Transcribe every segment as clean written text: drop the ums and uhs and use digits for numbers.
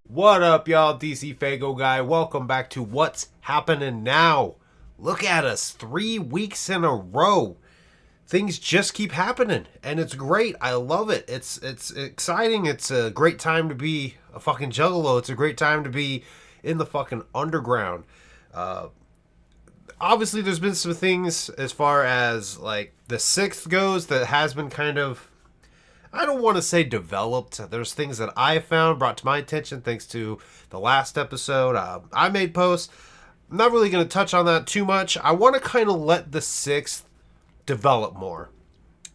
What up, y'all? DCFAYGOGUY. Welcome back to What's Happening Now. Look at us, 3 weeks in a row. Things just keep happening, and it's great. I love it. It's exciting. It's a great time to be a fucking juggalo. It's a great time to be in the fucking underground. Obviously, there's been some things as far as like the 6th goes that has been kind of, I don't want to say developed. There's things that I found brought to my attention thanks to the last episode. I made posts. I'm not really going to touch on that too much. I want to kind of let the 6th develop more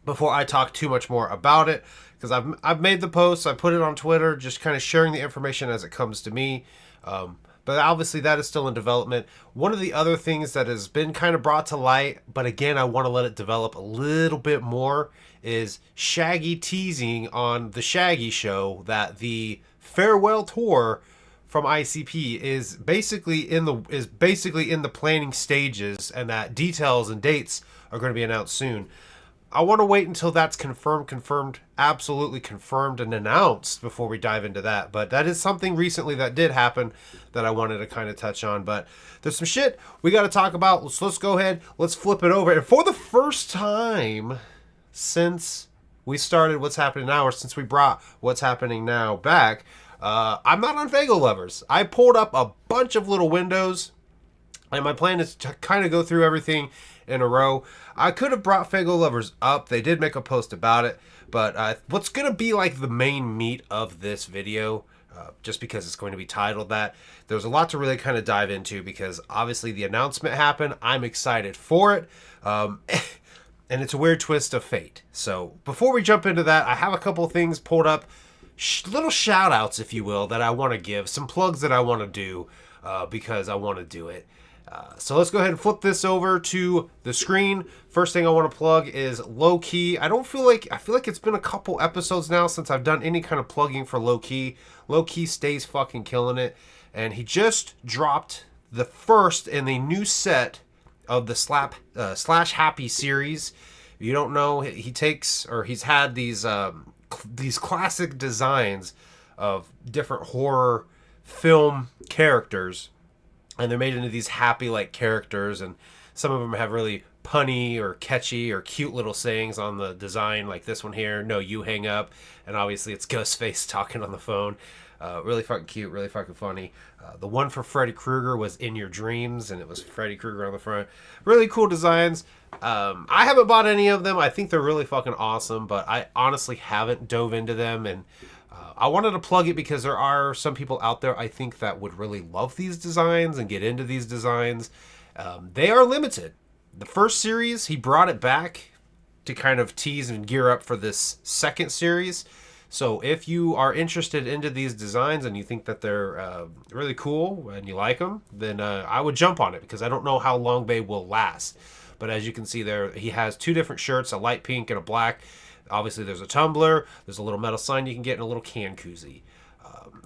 before I talk too much more about it, because I've made the posts. I put it on Twitter, just kind of sharing the information as it comes to me. But obviously that is still in development. One of the other things that has been kind of brought to light, but again, I want to let it develop a little bit more, is Shaggy teasing on the Shaggy Show that the farewell tour from ICP is basically in the planning stages, and that details and dates are going to be announced soon. I want to wait until that's absolutely confirmed and announced before we dive into that. But that is something recently that did happen that I wanted to kind of touch on. But there's some shit we got to talk about. So let's go ahead. Let's flip it over. And for the first time since we started What's Happening Now, or since we brought What's Happening Now back, I'm not on Fago Lovers. I pulled up a bunch of little windows, and my plan is to kind of go through everything in a row. I could have brought Fago Lovers up. They did make a post about it. But what's going to be like the main meat of this video, just because it's going to be titled that, there's a lot to really kind of dive into, because obviously the announcement happened. I'm excited for it. And it's a weird twist of fate. So before we jump into that, I have a couple of things pulled up. Little shout outs, if you will, that I want to give. Some plugs that I want to do because I want to do it. So let's go ahead and flip this over to the screen. First thing I want to plug is Lowkey. I feel like it's been a couple episodes now since I've done any kind of plugging for Lowkey. Lowkey stays fucking killing it. And he just dropped the first in the new set of the Slash Happy series. If you don't know, he's had these classic designs of different horror film characters, and they're made into these happy like characters, and some of them have really punny or catchy or cute little sayings on the design, like this one here, "No, you hang up," and obviously it's Ghostface talking on the phone. Really fucking cute, really fucking funny. The one for Freddy Krueger was "In Your Dreams," and it was Freddy Krueger on the front. Really cool designs. I haven't bought any of them. I think they're really fucking awesome, but I honestly haven't dove into them, and I wanted to plug it because there are some people out there I think that would really love these designs and get into these designs. They are limited. The first series, he brought it back to kind of tease and gear up for this second series. So if you are interested into these designs and you think that they're really cool and you like them, then I would jump on it, because I don't know how long they will last. But as you can see there, he has 2 different shirts, a light pink and a black. Obviously there's a tumbler, there's a little metal sign you can get, and a little can koozie.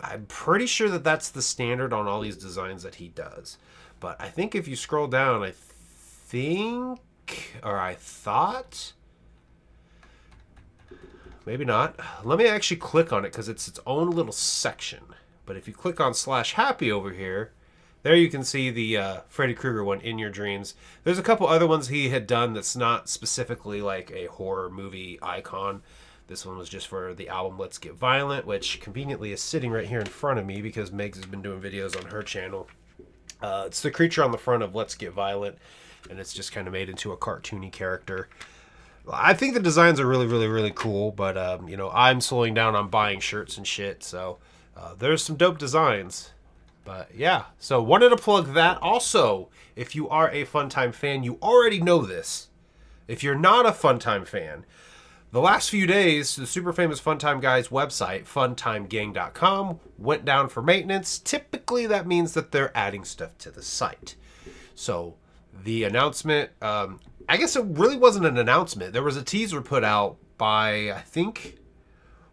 I'm pretty sure that that's the standard on all these designs that he does. But I think if you scroll down, I thought... Maybe not. Let me actually click on it, because it's its own little section. But if you click on Slash Happy over here, there you can see the Freddy Krueger one, "In Your Dreams." There's a couple other ones he had done that's not specifically like a horror movie icon. This one was just for the album Let's Get Violent, which conveniently is sitting right here in front of me because Megs has been doing videos on her channel. It's the creature on the front of Let's Get Violent, and it's just kind of made into a cartoony character. I think the designs are really, really, really cool, but, I'm slowing down on buying shirts and shit, so there's some dope designs. But, yeah, so wanted to plug that. Also, if you are a Funtime fan, you already know this. If you're not a Funtime fan, the last few days, the Super Famous Funtime Guy's website, funtimegang.com, went down for maintenance. Typically, that means that they're adding stuff to the site. So, the announcement... I guess it really wasn't an announcement. There was a teaser put out by, I think,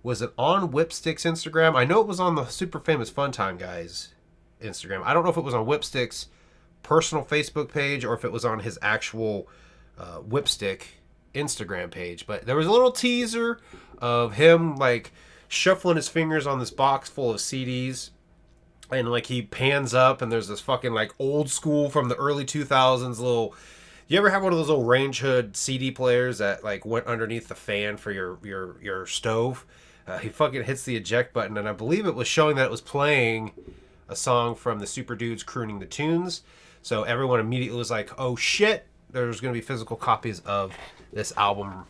was it on Whipstick's Instagram? I know it was on the Super Famous Funtime Guy's Instagram. I don't know if it was on Whipstick's personal Facebook page or if it was on his actual Whipstick Instagram page. But there was a little teaser of him, like, shuffling his fingers on this box full of CDs. And like he pans up and there's this fucking like old school from the early 2000s little. You ever have one of those little range hood CD players that like went underneath the fan for your stove? He fucking hits the eject button, and I believe it was showing that it was playing a song from the Super Dudes Crooning the Tunes. So everyone immediately was like, oh shit, there's going to be physical copies of this album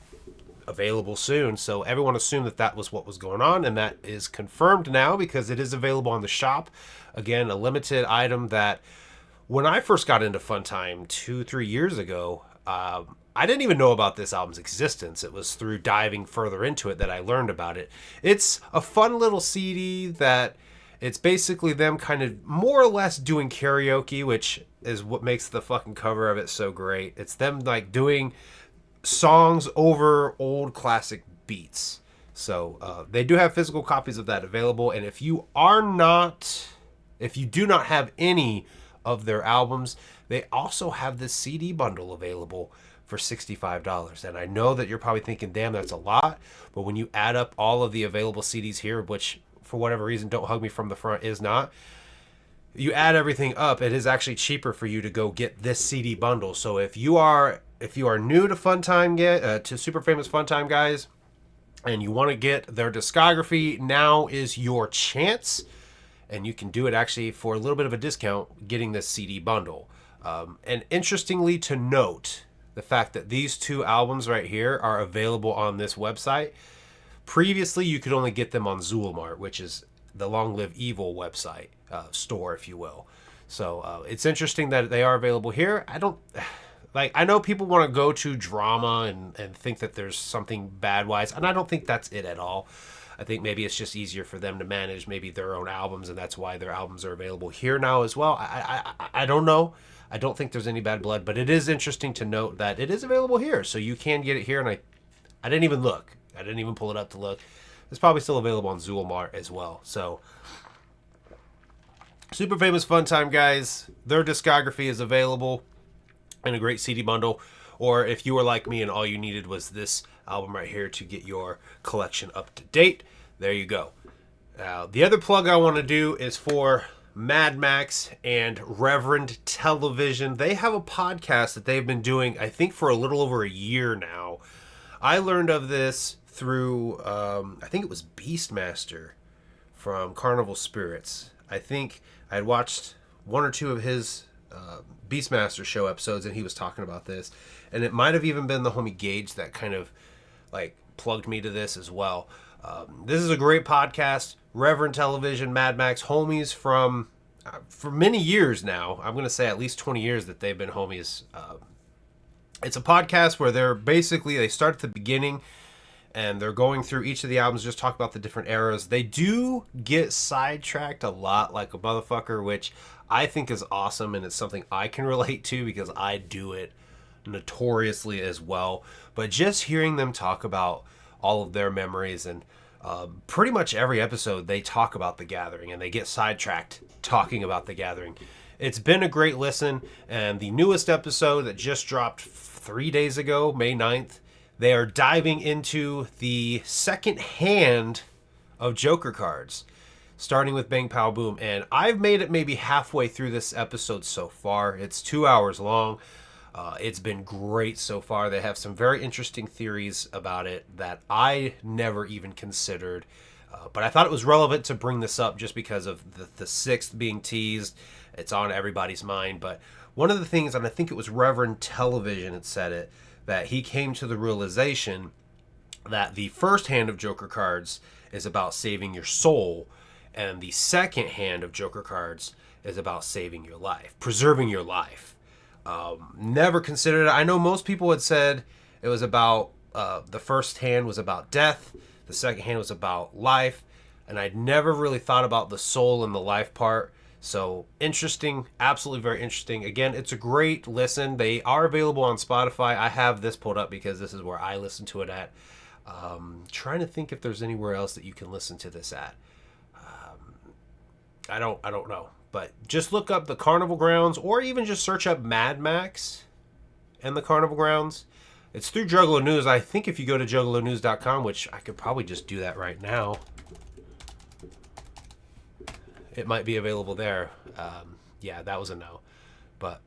available soon. So everyone assumed that that was what was going on, and that is confirmed now because it is available on the shop. Again, a limited item that when I first got into Funtime 2-3 years ago, I didn't even know about this album's existence. It was through diving further into it that I learned about it. It's a fun little CD that it's basically them kind of more or less doing karaoke, which is what makes the fucking cover of it so great. It's them like doing songs over old classic beats. So they do have physical copies of that available. And if you do not have any of their albums, they also have this CD bundle available for $65. And I know that you're probably thinking, damn, that's a lot. But when you add up all of the available CDs here, which for whatever reason, Don't Hug Me From the Front is not, you add everything up, it is actually cheaper for you to go get this CD bundle. So if you are new to Funtime, to Super Famous Funtime guys, and you want to get their discography, now is your chance. And you can do it actually for a little bit of a discount getting this CD bundle. And interestingly to note, the fact that these two albums right here are available on this website. Previously, you could only get them on Zulmart, which is the Long Live Evil website, store, if you will. So it's interesting that they are available here. I know people want to go to drama and think that there's something bad-wise, and I don't think that's it at all. I think maybe it's just easier for them to manage maybe their own albums, and that's why their albums are available here now as well. I don't know. I don't think there's any bad blood, but it is interesting to note that it is available here. So you can get it here, and I didn't even look. I didn't even pull it up to look. It's probably still available on Zulmart as well. So Super Famous Funtime guys, their discography is available in a great CD bundle. Or if you were like me and all you needed was this album right here to get your collection up to date, there you go. Now, the other plug I want to do is for Mad Max and Reverend Television. They have a podcast that they've been doing, I think, for a little over a year now. I learned of this through, I think it was Beastmaster from Carnival Spirits. I think I had watched one or two of his Beastmaster show episodes, and he was talking about this. And it might have even been the homie Gage that kind of like plugged me to this as well. This is a great podcast. Reverend Television, Mad Max, homies from for many years now. I'm going to say at least 20 years that they've been homies. It's a podcast where they start at the beginning and they're going through each of the albums, just talk about the different eras. They do get sidetracked a lot like a motherfucker, which I think is awesome, and it's something I can relate to because I do it notoriously as well. But just hearing them talk about all of their memories, and pretty much every episode they talk about The Gathering and they get sidetracked talking about The Gathering. It's been a great listen, and the newest episode that just dropped 3 days ago, May 9th, they are diving into the second hand of Joker cards, starting with Bang Pow Boom. And I've made it maybe halfway through this episode so far. It's 2 hours long. It's been great so far. They have some very interesting theories about it that I never even considered. But I thought it was relevant to bring this up just because of the 6th being teased. It's on everybody's mind. But one of the things, and I think it was Reverend Television that said it, that he came to the realization that the first hand of Joker cards is about saving your soul, and the second hand of Joker cards is about saving your life, preserving your life. Never considered it. I know most people had said it was about, the first hand was about death, the second hand was about life, and I'd never really thought about the soul and the life part. So interesting, absolutely very interesting. Again, it's a great listen. They are available on Spotify. I have this pulled up because this is where I listen to it at. Trying to think if there's anywhere else that you can listen to this at. I don't know. But just look up the Carnival Grounds, or even just search up Mad Max and the Carnival Grounds. It's through Juggalo News. I think if you go to juggalonews.com, which I could probably just do that right now. it might be available there. Yeah, that was a no. But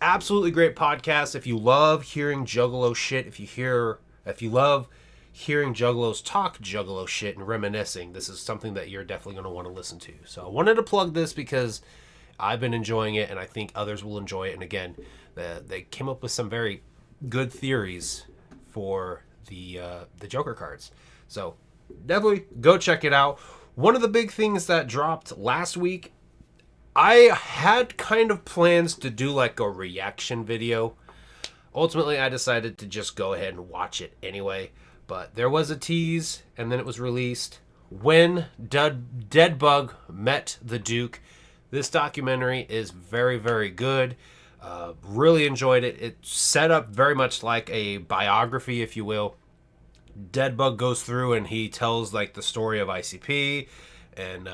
absolutely great podcast. If you love hearing Juggalo shit, if you love hearing Juggalos talk Juggalo shit and reminiscing, this is something that you're definitely going to want to listen to. So I wanted to plug this because I've been enjoying it, and I think others will enjoy it. And again, they came up with some very good theories for the Joker cards. So definitely go check it out. One of the big things that dropped last week, I had kind of plans to do like a reaction video. Ultimately, I decided to just go ahead and watch it anyway. But there was a tease, and then it was released. When Deadbug Met the Duke. This documentary is very, very good. Really enjoyed it. It's set up very much like a biography, if you will. Deadbug goes through and he tells like the story of ICP, and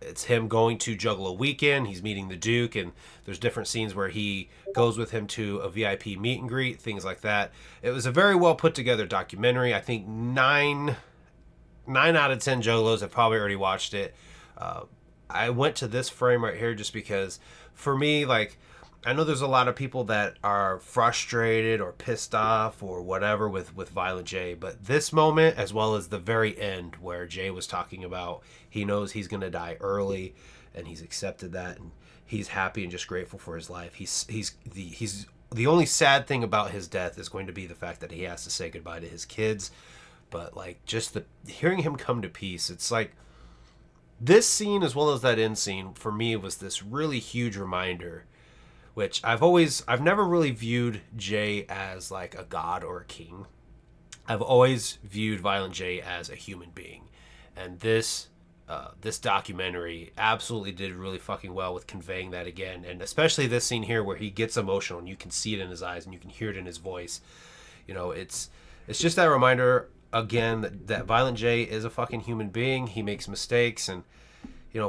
it's him going to Juggalo Weekend. He's meeting the Duke, and there's different scenes where he goes with him to a VIP meet and greet, things like that. It was a very well put together documentary. I think 9 out of 10 Juggalos have probably already watched it. I went to this frame right here just because, for me, like, I know there's a lot of people that are frustrated or pissed off or whatever with Violent J, but this moment, as well as the very end where Jay was talking about he knows he's going to die early, and he's accepted that, and he's happy and just grateful for his life. He's the only sad thing about his death is going to be the fact that he has to say goodbye to his kids, but like just hearing him come to peace, it's like this scene as well as that end scene for me was this really huge reminder, which I've never really viewed Jay as like a god or a king. I've always viewed Violent J as a human being. And this documentary absolutely did really fucking well with conveying that again. And especially this scene here where he gets emotional and you can see it in his eyes and you can hear it in his voice. It's just that reminder again that Violent J is a fucking human being. He makes mistakes, and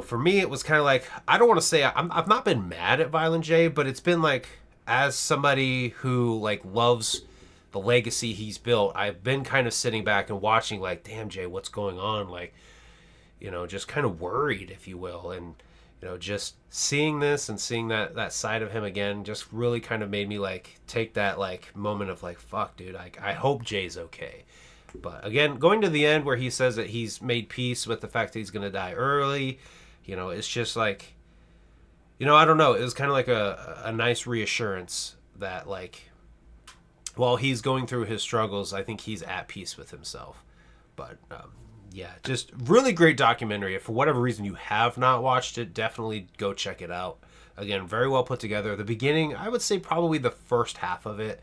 for me, it was kind of like, I don't want to say I've not been mad at Violent J, but it's been like, as somebody who like loves the legacy he's built, I've been kind of sitting back and watching like, damn Jay, what's going on? Like, just kind of worried, if you will. And, just seeing this and seeing that side of him again, just really kind of made me like take that like moment of like, fuck dude, I hope Jay's okay. But again, going to the end where he says that he's made peace with the fact that he's going to die early, it's just like, I don't know. It was kind of like a nice reassurance that like, while he's going through his struggles, I think he's at peace with himself. But yeah, just really great documentary. If for whatever reason you have not watched it, definitely go check it out. Again, very well put together. The beginning, I would say probably the first half of it.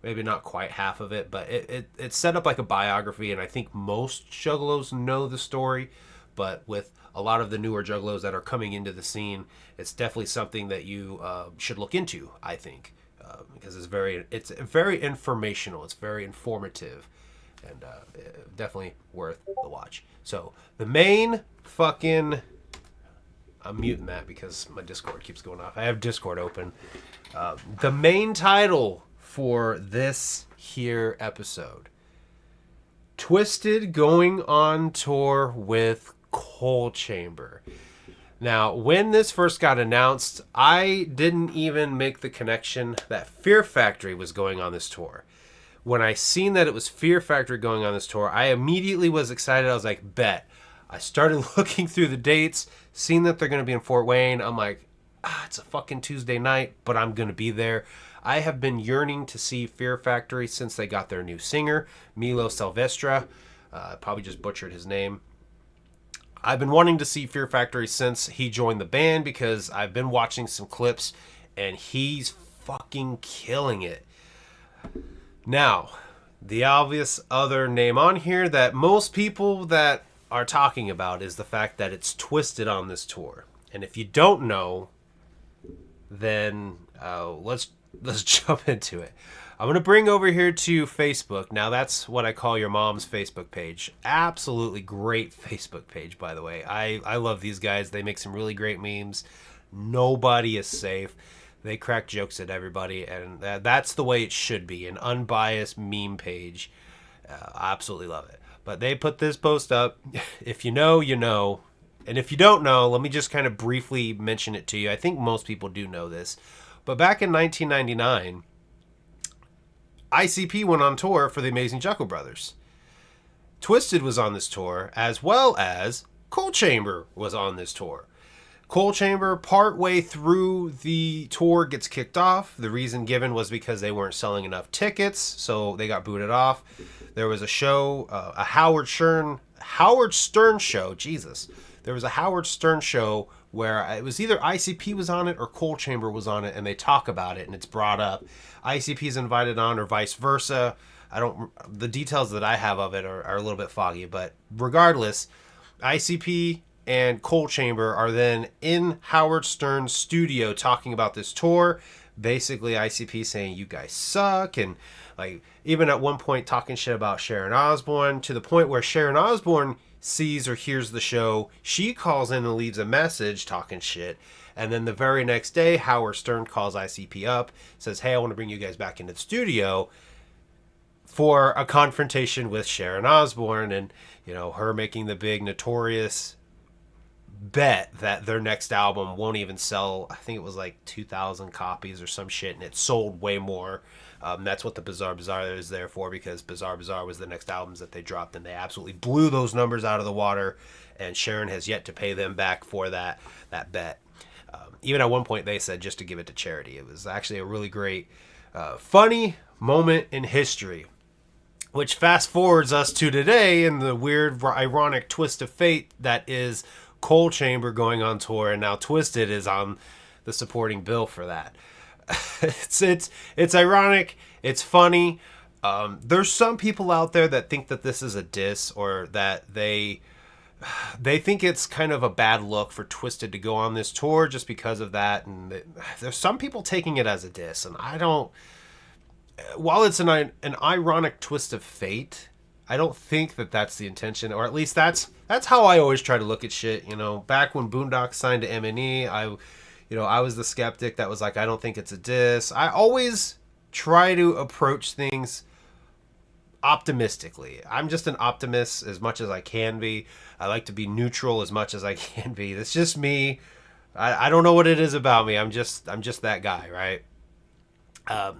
Maybe not quite half of it, but it's set up like a biography, and I think most Juggalos know the story, but with a lot of the newer Juggalos that are coming into the scene, it's definitely something that you should look into, I think, because it's very informational, it's very informative, and definitely worth the watch. So the main fucking... I'm muting that because my Discord keeps going off. I have Discord open. The main title for this here episode: Twiztid going on tour with Coal Chamber. Now, when this first got announced, I didn't even make the connection that Fear Factory was going on this tour. When I seen that it was Fear Factory going on this tour, I immediately was excited. I was like, bet. I started looking through the dates, seeing that they're going to be in Fort Wayne. I'm like, it's a fucking Tuesday night, but I'm going to be there. I have been yearning to see Fear Factory since they got their new singer, Milo Silvestre. Probably just butchered his name. I've been wanting to see Fear Factory since he joined the band because I've been watching some clips and he's fucking killing it. Now, the obvious other name on here that most people that are talking about is the fact that it's Twiztid on this tour. And if you don't know, then let's jump into it. I'm going to bring over here to Facebook. Now, that's what I call your mom's Facebook page. Absolutely great Facebook page, by the way. I love these guys. They make some really great memes. Nobody is safe. They crack jokes at everybody, and that's the way it should be. An unbiased meme page. I absolutely love it. But they put this post up. If you know, you know. And if you don't know, let me just kind of briefly mention it to you. I think most people do know this. But back in 1999, ICP went on tour for the Amazing Juggle Brothers. Twiztid was on this tour, as well as Coal Chamber was on this tour. Coal Chamber, partway through the tour, gets kicked off. The reason given was because they weren't selling enough tickets, so they got booted off. There was a show, a Howard Stern show. Jesus, there was a Howard Stern show where it was either ICP was on it or Coal Chamber was on it, and they talk about it and it's brought up. ICP's invited on, or vice versa. The details that I have of it are a little bit foggy, but regardless, ICP and Coal Chamber are then in Howard Stern's studio talking about this tour. Basically, ICP saying you guys suck, and like even at one point talking shit about Sharon Osbourne, to the point where Sharon Osbourne sees or hears the show. She calls in and leaves a message talking shit. And then the very next day, Howard Stern calls ICP up, says, hey, I want to bring you guys back into the studio for a confrontation with Sharon Osbourne, and, you know, her making the big notorious bet that their next album won't even sell. I think it was like 2,000 copies or some shit, and it sold way more. That's what the Bizarre Bazaar is there for, because Bizarre Bazaar was the next albums that they dropped, and they absolutely blew those numbers out of the water, and Sharon has yet to pay them back for that bet. Even at one point they said just to give it to charity. It was actually a really great, funny moment in history, which fast forwards us to today in the weird, ironic twist of fate that is Coal Chamber going on tour, and now Twiztid is on the supporting bill for that. It's ironic. It's funny. There's some people out there that think that this is a diss, or that they think it's kind of a bad look for Twiztid to go on this tour just because of that. And there's some people taking it as a diss, and I don't. While it's an ironic twist of fate, I don't think that that's the intention, or at least that's how I always try to look at shit. You know, back when Boondock signed to M&E, I was the skeptic that was like, I don't think it's a diss. I always try to approach things optimistically. I'm just an optimist as much as I can be. I like to be neutral as much as I can be. That's just me. I don't know what it is about me. I'm just that guy, right?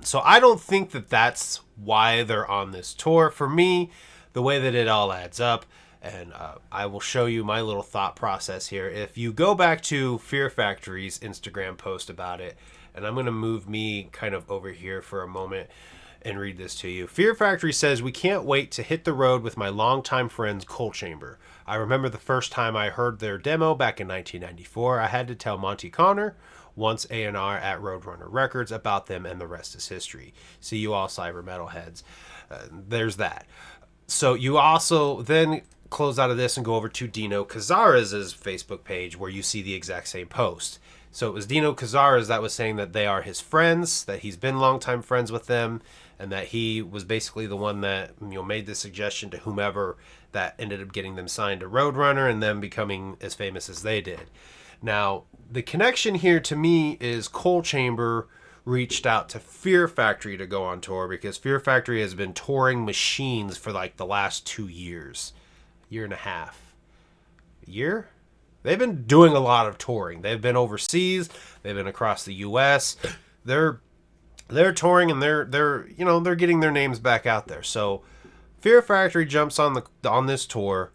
So I don't think that that's why they're on this tour. For me, the way that it all adds up, and I will show you my little thought process here. If you go back to Fear Factory's Instagram post about it, and I'm going to move me kind of over here for a moment and read this to you. Fear Factory says, we can't wait to hit the road with my longtime friends Coal Chamber. I remember the first time I heard their demo back in 1994. I had to tell Monty Connor, once A&R at Roadrunner Records, about them, and the rest is history. See you all, cyber metalheads. There's that. So you also then close out of this and go over to Dino Cazares' Facebook page, where you see the exact same post. So it was Dino Cazares that was saying that they are his friends, that he's been longtime friends with them, and that he was basically the one that, you know, made the suggestion to whomever that ended up getting them signed to Roadrunner and them becoming as famous as they did. Now, the connection here to me is Coal Chamber reached out to Fear Factory to go on tour, because Fear Factory has been touring Machines for like the last 2 years. Year and a half. Year? They've been doing a lot of touring. They've been overseas. They've been across the U.S. They're touring, and they're getting their names back out there. So Fear Factory jumps on this tour.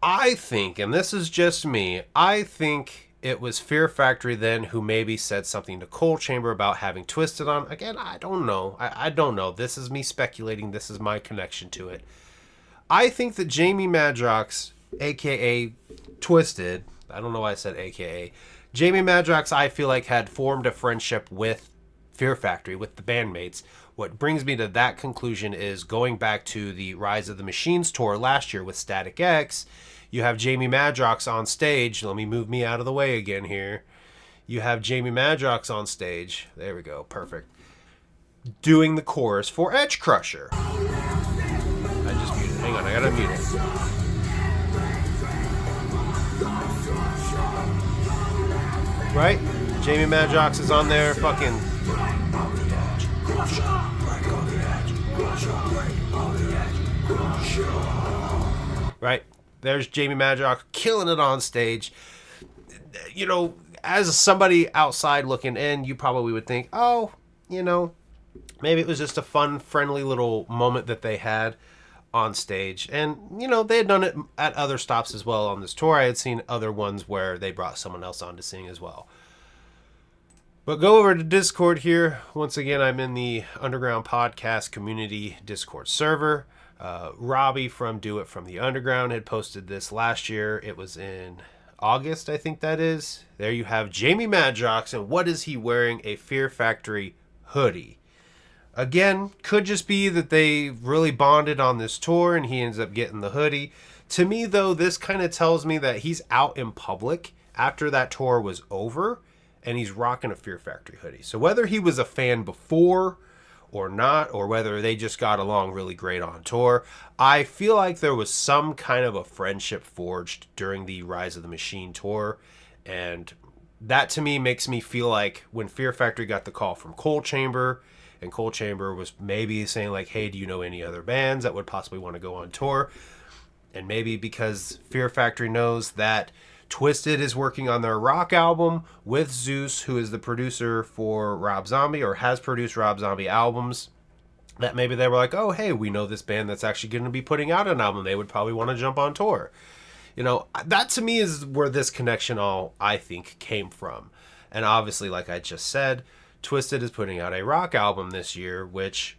I think, and this is just me, I think it was Fear Factory then who maybe said something to Coal Chamber about having Twiztid on. Again, I don't know. I don't know. This is me speculating. This is my connection to it. I think that Jamie Madrox, a.k.a. Twiztid, I don't know why I said a.k.a. Jamie Madrox, I feel like, had formed a friendship with Fear Factory, with the bandmates. What brings me to that conclusion is going back to the Rise of the Machines tour last year with Static X. You have Jamie Madrox on stage. Let me move me out of the way again here. You have Jamie Madrox on stage. There we go. Perfect. Doing the chorus for Edge Crusher. I just muted. Hang on. I gotta mute it. Right? Jamie Madrox is on there fucking... Right? there's Jamie Madrox killing it on stage. You know, as somebody outside looking in, you probably would think, oh, you know, maybe it was just a fun, friendly little moment that they had on stage. And, you know, they had done it at other stops as well on this tour. I had seen other ones where they brought someone else on to sing as well. But go over to Discord here. Once again, I'm in the Underground Podcast Community Discord server. Robbie from Do It From the Underground had posted this last year. It was in August, I think that is. There you have Jamie Madrox, and what is he wearing? A Fear Factory hoodie. Again, could just be that they really bonded on this tour and he ends up getting the hoodie. To me, though, this kind of tells me that he's out in public after that tour was over and he's rocking a Fear Factory hoodie. So whether he was a fan before or not, or whether they just got along really great on tour, I feel like there was some kind of a friendship forged during the Rise of the Machine tour. And that to me makes me feel like when Fear Factory got the call from Coal Chamber, and Coal Chamber was maybe saying like, hey, do you know any other bands that would possibly want to go on tour? And maybe because Fear Factory knows that Twiztid is working on their rock album with Zeus, who is the producer for Rob Zombie, or has produced Rob Zombie albums, that maybe they were like, oh, hey, we know this band that's actually going to be putting out an album. They would probably want to jump on tour. You know, that to me is where this connection all, I think, came from. And obviously, like I just said, Twiztid is putting out a rock album this year, which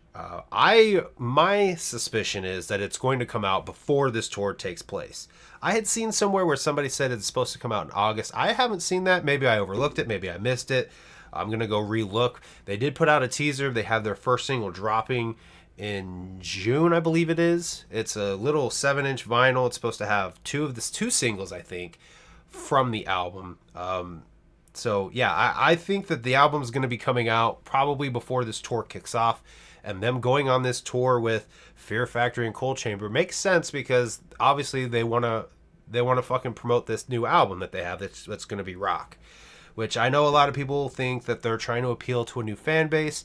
my suspicion is that it's going to come out before this tour takes place. I had seen somewhere where somebody said it's supposed to come out in August. I haven't seen that. Maybe I overlooked it. Maybe I missed it. I'm going to go re-look. They did put out a teaser. They have their first single dropping in June, I believe it is. It's a little 7-inch vinyl. It's supposed to have two singles, I think, from the album. So, yeah, I think that the album is going to be coming out probably before this tour kicks off. And them going on this tour with Fear Factory and Coal Chamber makes sense because obviously they want to fucking promote this new album that they have that's going to be rock. Which I know a lot of people think that they're trying to appeal to a new fan base.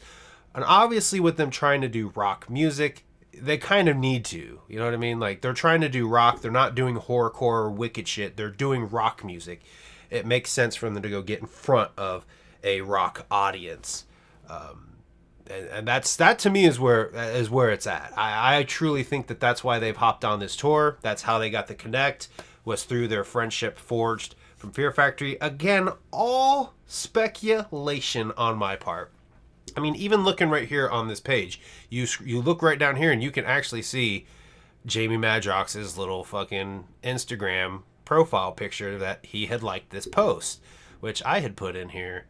And obviously with them trying to do rock music, they kind of need to. You know what I mean? Like, they're trying to do rock. They're not doing horrorcore or wicked shit. They're doing rock music. It makes sense for them to go get in front of a rock audience. And that to me is where it's at. I truly think that that's why they've hopped on this tour. That's how they got the connect, was through their friendship forged from Fear Factory. Again, all speculation on my part. I mean, even looking right here on this page, you look right down here and you can actually see Jamie Madrox's little fucking Instagram profile picture that he had liked this post, which I had put in here.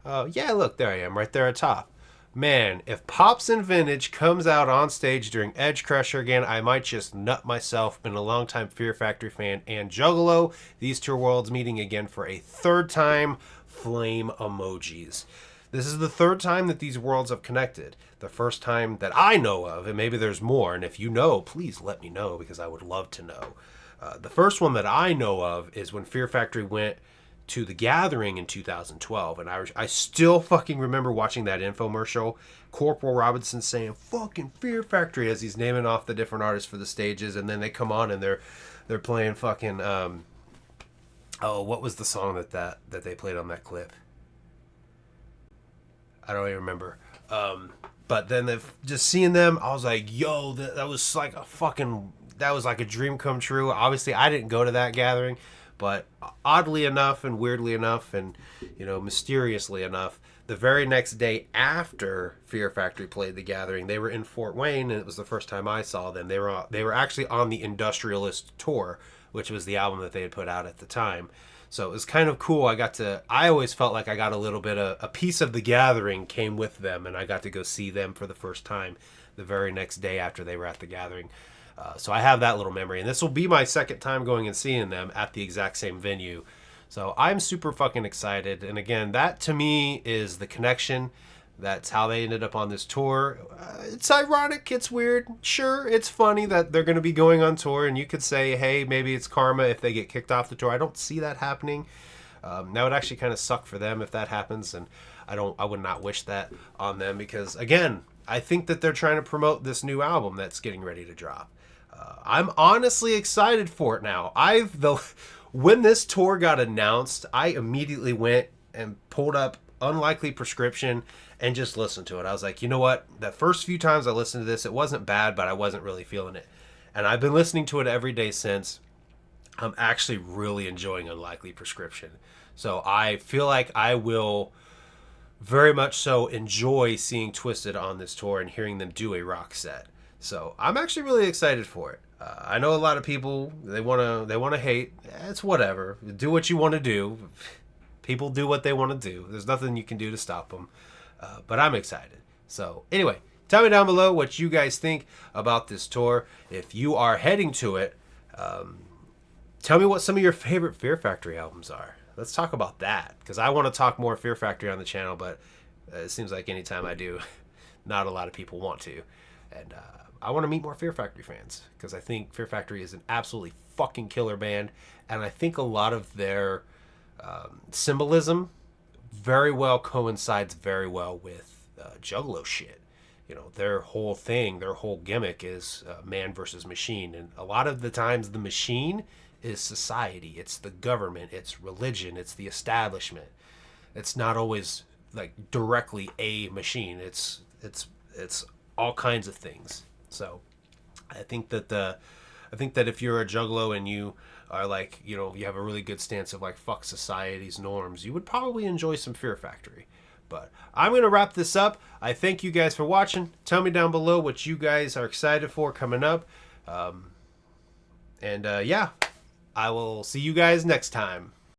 Yeah, look, there I am, right there at top. Man, if Pops and Vintage comes out on stage during Edge Crusher again, I might just nut myself. Been a longtime Fear Factory fan and Juggalo. These two worlds meeting again for a third time. Flame emojis. This is the third time that these worlds have connected. The first time that I know of, and maybe there's more, and if you know, please let me know because I would love to know. The first one that I know of is when Fear Factory went to The Gathering in 2012, and I still fucking remember watching that infomercial. Corporal Robinson saying fucking Fear Factory as he's naming off the different artists for the stages, and then they come on and they're playing fucking what was the song that they played on that clip? I don't even remember. But then just seeing them, I was like, yo, that was like a dream come true. Obviously I didn't go to that gathering, but oddly enough and weirdly enough and, you know, mysteriously enough, the very next day after Fear Factory played The Gathering, they were in Fort Wayne, and it was the first time I saw them. They were actually on the Industrialist tour, which was the album that they had put out at the time. So it was kind of cool. I always felt like I got a little bit of a piece of The Gathering came with them, and I got to go see them for the first time the very next day after they were at The Gathering. So I have that little memory, and this will be my second time going and seeing them at the exact same venue. So I'm super fucking excited. And again, that to me is the connection. That's how they ended up on this tour. It's ironic. It's weird. Sure, it's funny that they're going to be going on tour, and you could say, hey, maybe it's karma if they get kicked off the tour. I don't see that happening. That would actually kind of suck for them if that happens, and I would not wish that on them because, again, I think that they're trying to promote this new album that's getting ready to drop. I'm honestly excited for it now. When this tour got announced, I immediately went and pulled up Unlikely Prescription and just listened to it. I was like, you know what? The first few times I listened to this, it wasn't bad, but I wasn't really feeling it. And I've been listening to it every day since. I'm actually really enjoying Unlikely Prescription. So I feel like I will very much so enjoy seeing Twiztid on this tour and hearing them do a rock set. So I'm actually really excited for it. I know a lot of people they wanna hate. It's whatever. Do what you want to do. People do what they want to do. There's nothing you can do to stop them. But I'm excited. So anyway, tell me down below what you guys think about this tour. If you are heading to it, tell me what some of your favorite Fear Factory albums are. Let's talk about that, because I want to talk more Fear Factory on the channel, but it seems like anytime I do, not a lot of people want to. And I want to meet more Fear Factory fans, because I think Fear Factory is an absolutely fucking killer band, and I think a lot of their symbolism very well coincides very well with Juggalo shit. You know, their whole thing, their whole gimmick is man versus machine, and a lot of the times the machine is society, it's the government, it's religion, it's the establishment. It's not always like directly a machine. It's all kinds of things. So I think that if you're a Juggalo and you are like, you know, you have a really good stance of like fuck society's norms, you would probably enjoy some Fear Factory. But I'm going to wrap this up. I thank you guys for watching. Tell me down below what you guys are excited for coming up. Yeah, I will see you guys next time.